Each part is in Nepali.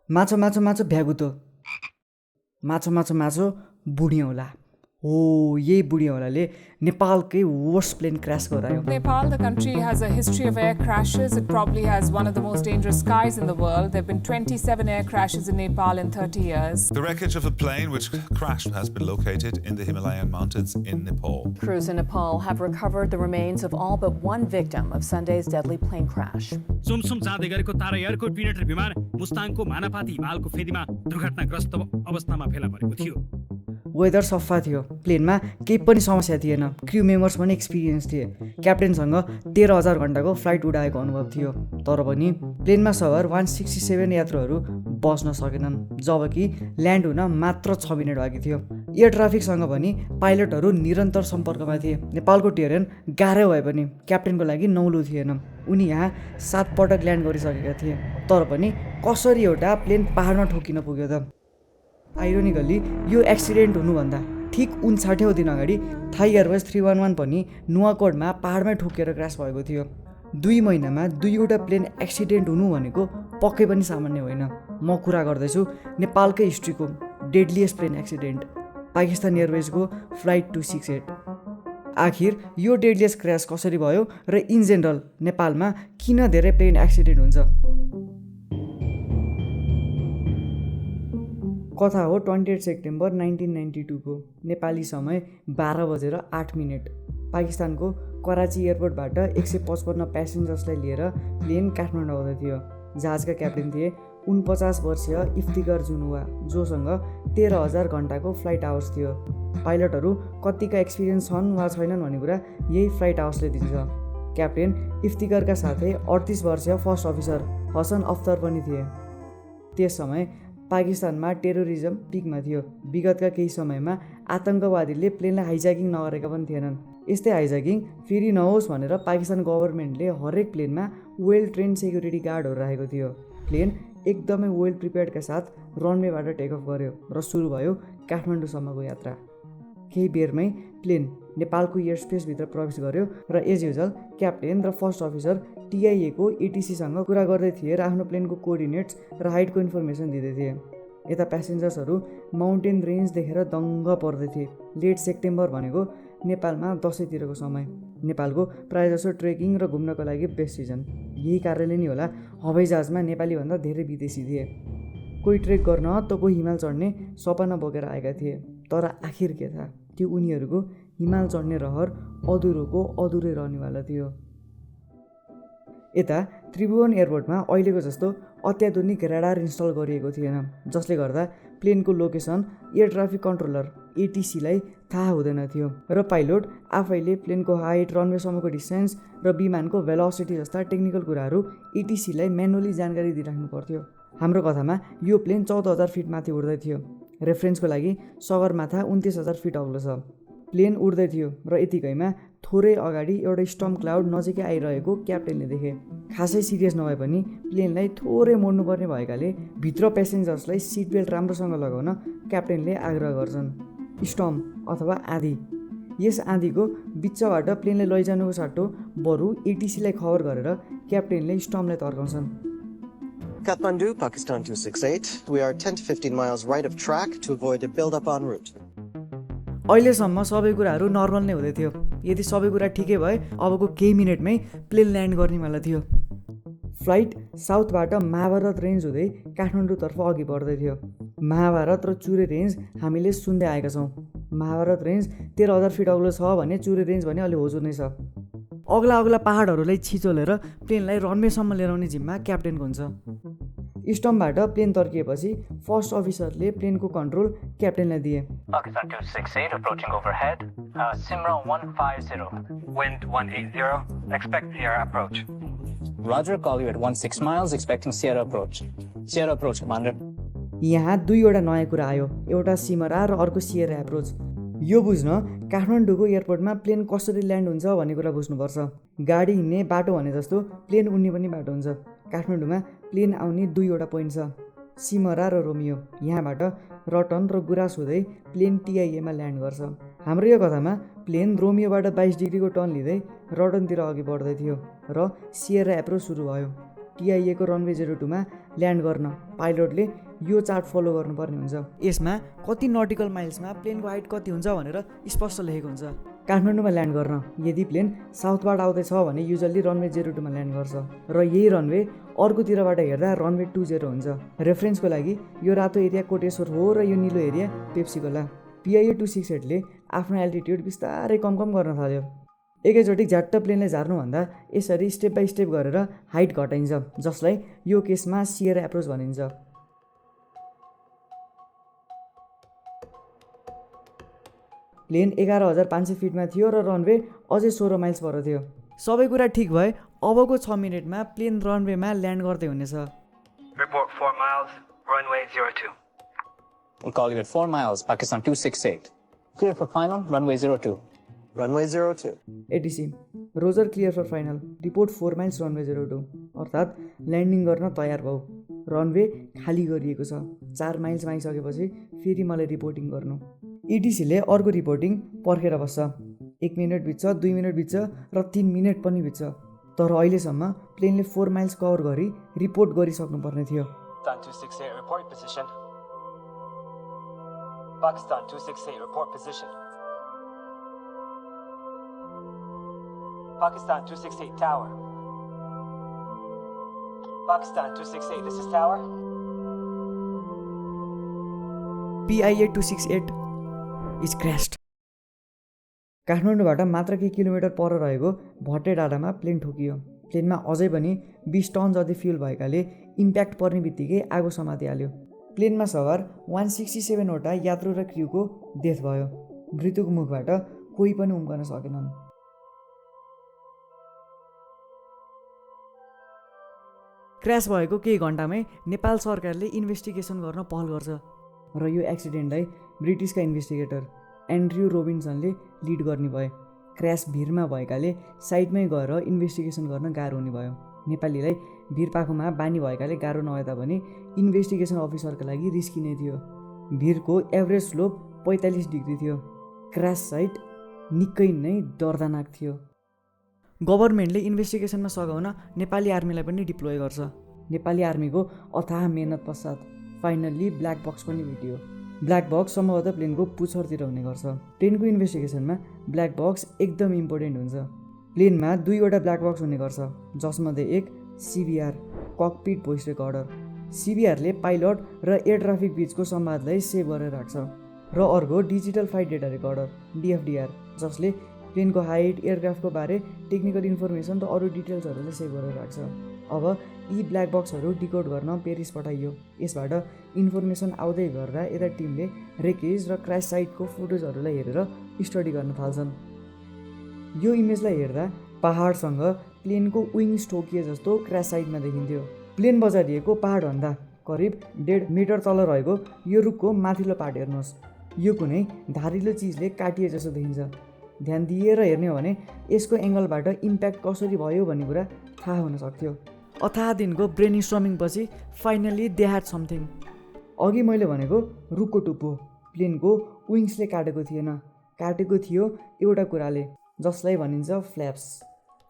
माछो माछो माछो भ्यागुतो माछो माछो माछो बुढियौला हो यही बुढियौलाले नेपालकै वर्स्ट प्लेन क्रास गरायो Nepal, the country, has a history of air crashes. It probably has one of the most dangerous skies in the world. There have been 27 air crashes in Nepal in 30 years. The wreckage of a plane which crashed has been located in the Himalayan mountains in Nepal. Crews in Nepal have recovered the remains of all but one victim of Sunday's deadly plane crash. सुमसुम जाँदै गरेको तारा एयरको ट्विनेटर विमान मुस्ताङको मानापाती हिमालको फेदीमा दुर्घटनाग्रस्त अवस्थामा फेला परेको थियो। वेदर सफा थियो, प्लेनमा केही पनि समस्या थिएन, क्र्यु मेम्बर्स पनि एक्सपिरियन्स थिए, क्याप्टेनसँग 13,000 घण्टाको फ्लाइट उडाएको अनुभव थियो। तर पनि प्लेनमा सवार 167 यात्रुहरू बस्न सकेनन्, जबकि ल्यान्ड हुन मात्र 6 मिनट बाँकी थियो। एयर ट्राफिकसँग पनि पाइलटहरू निरन्तर सम्पर्कमा थिए। नेपालको टेरेन गाह्रो भए पनि क्याप्टेनको लागि नौलो थिएन। उनी यहाँ 7 पटक ल्यान्ड गरिसकेका थिए, तर पनि कसरी एउटा प्लेन पहाडमा ठोकिन पुग्यो त? आइरोनिकली यो एक्सिडेन्ट हुनुभन्दा ठिक 59औं दिन अगाडि थाई एयरवेज 311 पनि नुवाकोटमा पहाडमै ठोकिएर क्रास भएको थियो। 2 महिनामा 2वटा प्लेन एक्सिडेन्ट हुनु भनेको पक्कै पनि सामान्य होइन। म कुरा गर्दैछु नेपालकै हिस्ट्रीको डेडलिएस्ट प्लेन एक्सिडेन्ट, पाकिस्तान एयरवेजको फ्लाइट 268। आखिर यो डेडलिएस्ट क्रास कसरी भयो र इन जेनरल नेपालमा किन धेरै प्लेन एक्सिडेन्ट हुन्छ? कथा हो 28 सेप्टेम्बर 1992 को नेपाली समय 12:08 पाकिस्तानको कराची एयरपोर्टबाट 155 प्यासेन्जर्सलाई लिएर प्लेन काठमाडौँ आउँदै थियो। जहाजका क्याप्टेन थिए 49 वर्षीय इफ्तिकर जुनुवा, जोसँग 13,000 घण्टाको फ्लाइट आवर्स थियो। पाइलटहरू कतिका एक्सपिरियन्स छन् वा छैनन् भन्ने कुरा यही फ्लाइट आवर्सले दिन्छ। क्याप्टेन इफ्तिकरका साथै 38 वर्षीय फर्स्ट अफिसर हसन अख्तर पनि थिए। त्यस समय पाकिस्तानमा टेरोरिजम पिकमा थियो। विगतका केही समयमा आतङ्कवादीले प्लेनलाई हाइज्याकिङ नगरेका पनि थिएनन्। यस्तै हाइज्याकिङ फेरि नहोस् भनेर पाकिस्तान गभर्मेन्टले हरेक प्लेनमा वेल ट्रेन सेक्युरिटी गार्डहरू राखेको थियो। प्लेन एकदमै वेल प्रिपेयर्डका साथ रनवेबाट टेक अफ गर्यो र सुरु भयो काठमाडौँसम्मको यात्रा। केही बेरमै प्लेन नेपालको एयर स्पेसभित्र प्रवेश गर्यो र एज युजल क्याप्टेन र फर्स्ट अफिसर टिआइएको एटिसीसँग कुरा गर्दै थिए र आफ्नो प्लेनको कोअर्डिनेट्स र हाइटको इन्फर्मेसन दिँदै थिए। यता प्यासेन्जर्सहरू माउन्टेन रेन्ज देखेर दङ्ग पर्दै थिए। लेट सेप्टेम्बर भनेको नेपालमा दसैँतिरको समय, नेपालको प्रायःजसो ट्रेकिङ र घुम्नको लागि बेस्ट सिजन। यही कारणले नि होला हवाईजहाजमा नेपालीभन्दा धेरै विदेशी थिए। कोही ट्रेक गर्न त कोही हिमाल चढ्ने सपना बोकेर आएका थिए। तर आखिर के थाहा, त्यो उनीहरूको हिमाल चढ्ने रहर अधुरोको अधुरै रहनेवाला थियो। यता त्रिभुवन एयरपोर्टमा अहिलेको जस्तो अत्याधुनिक रेडार इन्स्टल गरिएको थिएन, जसले गर्दा प्लेनको लोकेसन एयर ट्राफिक कन्ट्रोलर एटिसीलाई थाहा हुँदैन थियो र पाइलट आफैले प्लेनको हाइट, रनवेसम्मको डिस्टेन्स र विमानको भेलोसिटी जस्ता टेक्निकल कुराहरू एटिसीलाई म्यानुअली जानकारी दिइराख्नु पर्थ्यो। हाम्रो कथामा यो प्लेन 14,000 फिट माथि उड्दै थियो। रेफरेन्सको लागि सगरमाथा 29,000 फिट अग्लो छ। प्लेन उड्दै थियो र यतिकैमा थोरै अगाडि एउटा स्टर्म क्लाउड नजिकै आइरहेको क्याप्टेनले देखे। खासै सिरियस नभए पनि प्लेनलाई थोरै मोड्नुपर्ने भएकाले भित्र प्यासेन्जर्सलाई सिट बेल्ट राम्रोसँग लगाउन क्याप्टेनले आग्रह गर्छन्। स्टर्म अथवा आँधी, यस आँधीको बिचबाट प्लेनलाई लैजानुको साटो बरु एटिसीलाई खबर गरेर क्याप्टेनले स्टर्मलाई तर्काउँछन्। Kathmandu, Pakistan 268. We are 10 to 15 miles right of track to avoid a build-up en route. अहिलेसम्म सबै कुराहरू नर्मल नै हुँदै थियो। यदि सबै कुरा ठिकै भए अबको केही मिनटमै प्लेन ल्यान्ड गर्नेवाला थियो। फ्लाइट साउथबाट महाभारत रेन्ज हुँदै काठमाडौँतर्फ अघि बढ्दै थियो। महाभारत र चुरे रेन्ज हामीले सुन्दै आएका छौँ। महाभारत रेन्ज 13,000 फिट अग्लो छ भने चुरे रेन्ज भने अलि होजुर नै छ। अग्ला अग्ला पहाडहरूलाई छिचोलेर प्लेनलाई रनवेसम्म लिएर आउने जिम्मा क्याप्टेनको हुन्छ। स्टर्मबाट प्लेन तर्किएपछि फर्स्ट अफिसरले प्लेनको कन्ट्रोल क्याप्टेनलाई दिए। Pakistan 268 approaching overhead. Simra 150. Wind 180. Expect Sierra approach. Roger, call you at 16 miles. Expecting Sierra approach. Sierra approach, Commander. यहाँ दुईवटा नयाँ कुरा आयो, एउटा सिमरा र अर्को सिएरा एप्रोच। यो बुझ्न काठमाडौँको एयरपोर्टमा प्लेन कसरी ल्यान्ड हुन्छ भन्ने कुरा बुझ्नुपर्छ। गाडी हिँड्ने बाटो भने जस्तो प्लेन उड्ने पनि बाटो हुन्छ। काठमाडौँमा प्लेन आउने दुईवटा पोइन्ट छ, सिमरा र रोमियो। यहाँबाट रटन र गुराँस हुँदै प्लेन टिआइएमा ल्यान्ड गर्छ। हाम्रो यो कथामा प्लेन रोमियोबाट 22 डिग्रीको टर्न लिँदै रटनतिर अघि बढ्दै थियो र सिएरा एप्रोच सुरु भयो। टिआइएको रनवे 02 मा ल्यान्ड गर्न पाइलटले यो चार्ट फलो गर्नुपर्ने हुन्छ। यसमा कति नटिकल माइल्समा प्लेनको हाइट कति हुन्छ भनेर स्पष्ट लेखेको हुन्छ। काठमाडौँमा ल्यान्ड गर्न यदि प्लेन साउथबाट आउँदैछ भने युजल्ली रनवे 02 मा ल्यान्ड गर्छ र यही रनवे अर्कोतिरबाट हेर्दा रनवे 20 हुन्छ। रेफरेन्सको लागि यो रातो एरिया कोटेश्वर हो र यो निलो एरिया पेप्सीकोला। PIA 268 ले आफ्नो एल्टिट्युड बिस्तारै कम गर्न थाल्यो। एकैचोटि झ्याट्ट प्लेनले झार्नुभन्दा यसरी स्टेप बाई स्टेप गरेर हाइट घटाइन्छ, जसलाई यो केसमा सियर एप्रोच भनिन्छ। प्लेन 11,500 फिटमा थियो र रनवे अझै 16 माइल्स पर थियो। सबै कुरा ठिक भए अबको 6 मिनेटमा प्लेन रनवेमा ल्यान्ड गर्दै हुनेछ। Report 4 miles, runway 02. We'll call you at 4 miles, Pakistan 268. Clear for final, runway 02. Runway 02. ATC roger clear for final, report 4 miles runway 02, अर्थात् ल्यान्डिङ गर्न तयार भऊ। रनवे खाली गरिएको छ। 4 माइल्समा आइसकेपछि फेरि मलाई रिपोर्टिङ गर्नु। ETCले अर्को रिपोर्टिङ पर्खेर बस्छ। 1 मिनट बित्छ, 2 मिनट बित्छ र 3 मिनट पनि बित्छ। तर अहिलेसम्म प्लेनले 4 माइल्स कभर गरी रिपोर्ट गरिसक्नुपर्ने थियो। Pakistan 268, report position. Pakistan 268, report position. Pakistan 268, tower. Pakistan 268, this is tower. PIA 268 is crashed. काठमाडौँबाट मात्र केही किलोमिटर पर रहेको भट्टे डाँडामा प्लेन ठोकियो। प्लेनमा अझै पनि 20 टन जति फ्युल भएकाले इम्प्याक्ट पर्ने बित्तिकै आगो समातिहाल्यो। प्लेनमा सवार 167 वटा यात्रु र क्र्यूको डेथ भयो। मृत्युको मुखबाट कोही पनि उम्कन सकेनन्। क्र्यास भएको केही घन्टामै नेपाल सरकारले इन्भेस्टिगेसन गर्न पहल गर्छ र यो एक्सिडेन्टलाई ब्रिटिसका इन्भेस्टिगेटर एन्ड्रयू रोबिन्सनले लिड गर्ने भए। क्र्यास भिरमा भएकाले साइडमै गएर इन्भेस्टिगेसन गर्न गाह्रो हुने भयो। नेपालीलाई भिरपाखोमा बानी भएकाले गाह्रो नभए तापनि इन्भेस्टिगेसन अफिसरका लागि रिस्की नै थियो। भिरको एभरेज स्लोप 45 डिग्री थियो। क्र्यास साइट निकै नै डरदानाक थियो। गभर्मेन्टले इन्भेस्टिगेसनमा सघाउन नेपाली आर्मीलाई पनि डिप्लोय गर्छ। नेपाली आर्मीको अथाह मेहनत पश्चात फाइनल्ली ब्ल्याक बक्स पनि भेटियो। ब्ल्याक बक्स सम्भवतः प्लेनको पुच्छरतिर हुने गर्छ। प्लेनको इन्भेस्टिगेसनमा ब्ल्याक बक्स एकदम इम्पोर्टेन्ट हुन्छ। प्लेनमा 2 वटा ब्ल्याक बक्स हुने गर्छ, जसमध्ये एक CBR cockpit voice recorder. CBRले pilot र एयर ट्राफिक बिचको संवादलाई सेभ गरेर राख्छ र अर्को digital flight data recorder DFDR, जसले प्लेनको हाइट, एयरक्राफ्टको बारे, टेक्निकल इन्फर्मेसन र अरू डिटेल्सहरूलाई सेभ गरेर राख्छ। अब यी ब्ल्याक बक्सहरू डिकोड गर्न पेरिस पठाइयो। यसबाट इन्फर्मेसन आउँदै गर्दा यता टिमले रेकेज र क्र्यास साइटको फोटोजहरूलाई हेरेर स्टडी गर्न थाल्छन्। यो इमेजलाई हेर्दा पहाडसँग प्लेनको विङ्स ठोकिए जस्तो क्र्यास साइटमा देखिन्थ्यो। प्लेन बजारिएको पहाडभन्दा करिब 1.5 मिटर तल रहेको यो रुखको माथिल्लो पार्ट हेर्नुहोस्। यो कुनै धारिलो चिजले काटिए जस्तो देखिन्छ। ध्यान दिएर हेर्ने हो भने यसको एङ्गलबाट इम्प्याक्ट कसरी भयो भन्ने कुरा थाहा हुन सक्थ्यो। अथाह दिनको ब्रेन स्ट्रमिङपछि फाइनल्ली दे ह्याड समथिङ। अघि मैले भनेको रुखको टुप्पो प्लेनको विङ्सले काटेको थिएन, काटेको थियो एउटा कुराले, जसलाई भनिन्छ फ्ल्याप्स।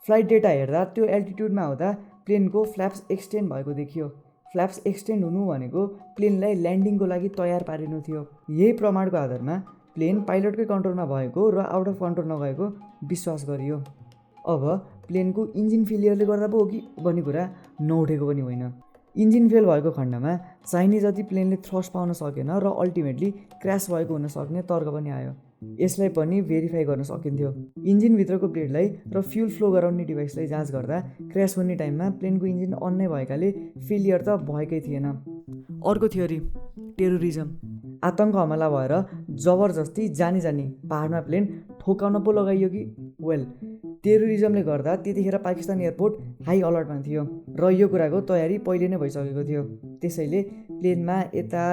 फ्लाइट डेटा हेर्दा त्यो एल्टिट्युडमा हुँदा प्लेनको फ्ल्याप्स एक्सटेन्ड भएको देखियो। फ्ल्याप्स एक्सटेन्ड हुनु भनेको प्लेनलाई ल्यान्डिङको लागि तयार पारिनु थियो। यही प्रमाणको आधारमा प्लेन पाइलटकै कन्ट्रोलमा भएको र आउट अफ कन्ट्रोल नगएको विश्वास गरियो। अब प्लेनको इन्जिन फेलियरले गर्दा पो हो कि भन्ने कुरा नउठेको पनि होइन। इन्जिन फेल भएको खण्डमा चाहिने जति प्लेनले थ्रस्ट पाउन सकेन र अल्टिमेटली क्र्यास भएको हुन सक्ने तर्क पनि आयो। यसलाई पनि भेरिफाई गर्न सकिन्थ्यो। इन्जिनभित्रको ब्लेडलाई र फ्युल फ्लो गराउने डिभाइसलाई जाँच गर्दा क्र्यास हुने टाइममा प्लेनको इन्जिन अन नै भएकाले फेलियर त भएकै थिएन। अर्को थ्योरी टेरोरिजम। आतङ्क हमला भएर जबरजस्ती जानी पहाडमा प्लेन ठोकाउन पो लगाइयो कि? वेल, टेरोरिजमले गर्दा त्यतिखेर पाकिस्तान एयरपोर्ट हाई अलर्टमा थियो र यो कुराको तयारी पहिले नै भइसकेको थियो। त्यसैले प्लेनमा यता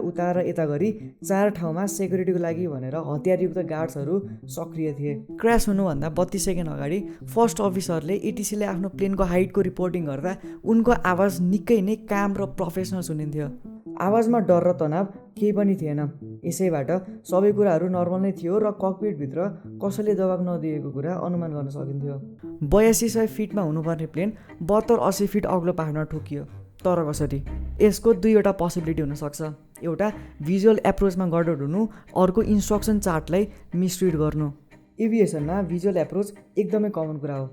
उता र यता गरी 4 ठाउँमा सेक्युरिटीको लागि भनेर हतियारयुक्त गार्ड्सहरू सक्रिय थिए। क्र्यास हुनुभन्दा 32 सेकेन्ड अगाडि फर्स्ट अफिसरले एटिसीले आफ्नो प्लेनको हाइटको रिपोर्टिङ गर्दा उनको आवाज निकै नै काम र प्रोफेसनल सुनिन्थ्यो। आवाजमा डर र तनाव केही पनि थिएन। यसैबाट सबै कुराहरू नर्मल नै थियो र ककपिटभित्र कसैले दबाब नदिएको कुरा अनुमान गर्न सकिन्थ्यो। 8200 फिटमा हुनुपर्ने प्लेन 72-80 फिट अग्लो पहाडमा ठोकियो। तर कसरी? यसको दुईवटा पोसिबिलिटी हुनसक्छ। एउटा भिजुअल एप्रोचमा गडबड हुनु, अर्को इन्स्ट्रक्सन चार्टलाई मिसरिड गर्नु। एभिएसनमा भिजुअल एप्रोच एकदमै कमन कुरा हो।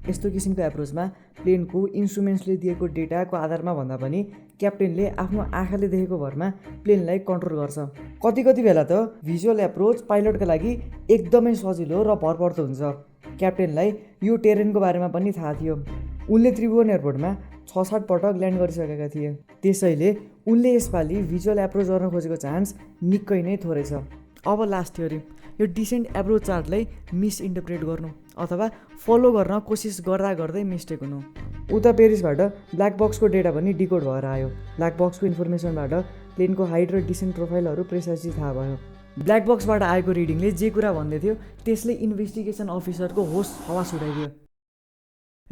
यस्तो किसिमको एप्रोचमा प्लेनको इन्स्ट्रुमेन्ट्सले दिएको डेटाको आधारमा भन्दा पनि क्याप्टेनले आफ्नो आँखाले देखेको भरमा प्लेनलाई कन्ट्रोल गर्छ। कति बेला त भिजुअल एप्रोच पाइलटका लागि एकदमै सजिलो र भरपर्दो हुन्छ। क्याप्टेनलाई यो टेरेनको बारेमा पनि थाहा थियो। उनले त्रिभुवन एयरपोर्टमा 6-7 पटक ल्यान्ड गरिसकेका थिए। त्यसैले उनले यसपालि भिजुअल एप्रोच गर्न खोजेको चान्स निकै नै थोरै छ। अब लास्ट थ्योरी, यो डिसेन्ट एप्रोच चार्टलाई मिसइन्टरप्रेट गर्नु अथवा फलो गर्न कोसिस गर्दै मिस्टेक हुनु। उता पेरिसबाट ब्ल्याक बक्सको डेटा पनि डिकोड भएर आयो। ब्ल्याक बक्सको इन्फर्मेसनबाट प्लेनको हाइट र डिसेन्ट प्रोफाइलहरू प्रेसाइजली थाहा भयो। ब्ल्याक बक्सबाट आएको रिडिङले जे कुरा भन्दै थियो त्यसले इन्भेस्टिगेसन अफिसरको होस हवास उडाइदियो।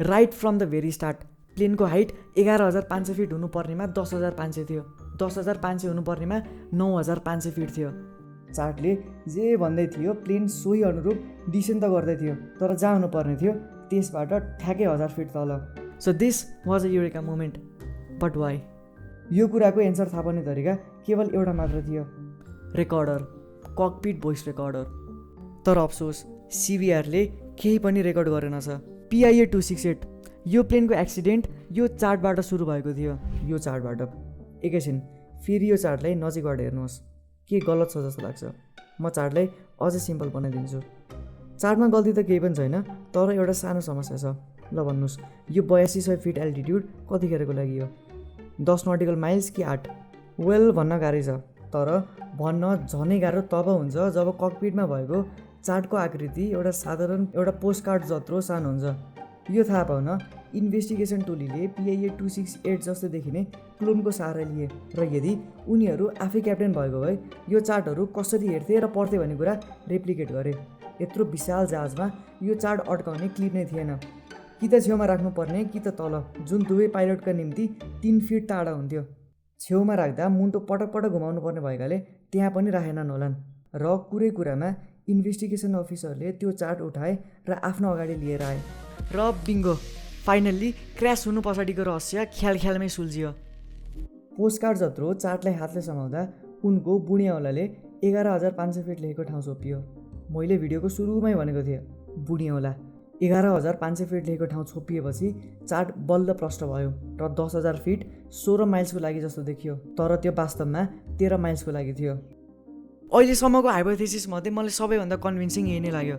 Right from the very start प्लेनको हाइट 11,500 फिट हुनुपर्नेमा 10,500 थियो, 10,500 हुनुपर्नेमा 9,500 फिट थियो। चार्टले जे भन्दै थियो प्लेन सोही अनुरूप डिसेन्ट त गर्दै थियो, तर जहाँ हुनुपर्ने थियो त्यसबाट ठ्याक्कै 1000 फिट तल। So this was a eureka moment. But why? यो कुराको एन्सर थाहा पाउने तरिका केवल एउटा मात्र थियो, रेकर्डर, ककपिट भोइस रेकर्डर। तर अफसोस सिबिआरले केही पनि रेकर्ड गरेनछ। PIA 268 यो प्लेनको एक्सिडेन्ट यो चार्टबाट सुरु भएको थियो। यो चार्टबाट एकैछिन फेरि यो चार्टलाई नजिकबाट हेर्नुहोस्। के गलत छ जस्तो लाग्छ? म चार्टलाई अझै सिम्पल बनाइदिन्छु। चार्टमा गल्ती त केही पनि छैन, तर एउटा सानो समस्या छ। ल भन्नुहोस्, यो 8200 फिट एल्टिट्युड कतिखेरको लागि हो? 10 नटिकल माइल्स कि 8? वेल भन्न गाह्रै छ, तर भन्न झनै गाह्रो तब हुन्छ जब ककपिटमा भएको चार्टको आकृति एउटा साधारण एउटा पोस्ट कार्ड जत्रो सानो हुन्छ। यो थाहा पाउन इन्भेस्टिगेसन टोलीले PIA 268 जस्तो देखिने क्लोनको सहारा लिए र यदि उनीहरू आफै क्याप्टेन भएको भए यो चार्टहरू कसरी हेर्थे र पढ्थे भन्ने कुरा रेप्लिकेट गरे। यत्रो विशाल जहाजमा यो चार्ट अड्काउने क्लिप नै थिएन। कि त छेउमा राख्नुपर्ने कि त तल, जुन दुवै पाइलटका निम्ति 3 फिट टाढा हुन्थ्यो। छेउमा राख्दा मुन्टो पटक घुमाउनु पर्ने भएकाले त्यहाँ पनि राखेनन् होलान्। र कुरामा इन्भेस्टिगेसन अफिसरले त्यो चार्ट उठाए र आफ्नो अगाडि लिएर आए। र बिङ्गो, फाइनल्ली क्र्यास हुनु पछाडिको रहस्य ख्यालमै सुल्झियो। पोस्टकार्ड जत्रो चार्टलाई हातले समाउँदा उनको बुढियाउलाले 11,500 फिट लेखेको ठाउँ छोपियो। मैले भिडियोको सुरुमै भनेको थिएँ, बुढियाउला 11,500 फिट लेखेको ठाउँ छोपिएपछि चार्ट बल्ल प्रष्ट भयो र 10,000 फिट 16 माइल्सको लागि जस्तो देखियो, तर त्यो वास्तवमा 13 माइल्सको लागि थियो। अहिलेसम्मको हाइपोथेसिस मध्ये मलाई सबैभन्दा कन्भिन्सिङ यही नै लाग्यो।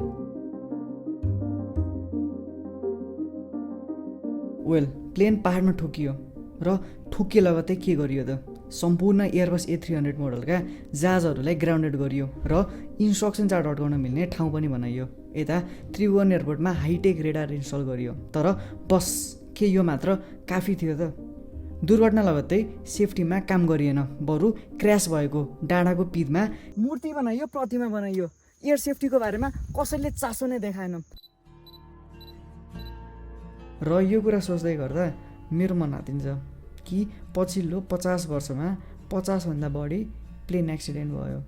वेल, प्लेन पहाडमा ठोकियो र ठोकिए लगत्तै के गरियो त? सम्पूर्ण एयरबस A300 मोडलका जहाजहरूलाई ग्राउन्डेड गरियो र इन्स्ट्रक्सन चार्ट अड्काउन मिल्ने ठाउँ पनि बनाइयो। यता त्रिभुवन एयरपोर्टमा हाइटेक रेडार इन्स्टल गरियो। तर बस के यो मात्र काफी थियो त? दुर्घटना लगत्तै सेफ्टीमा काम गरिएन, बरु क्र्यास भएको डाँडाको पिँधमा मूर्ति बनाइयो, प्रतिमा बनाइयो। एयर सेफ्टीको बारेमा कसैले चासो नै देखाएन। र यो कुरा सोच्दै गर्दा मेरो मन आतिन्छ कि पछिल्लो 50 वर्षमा 50 भन्दा बढी प्लेन एक्सिडेन्ट भयो।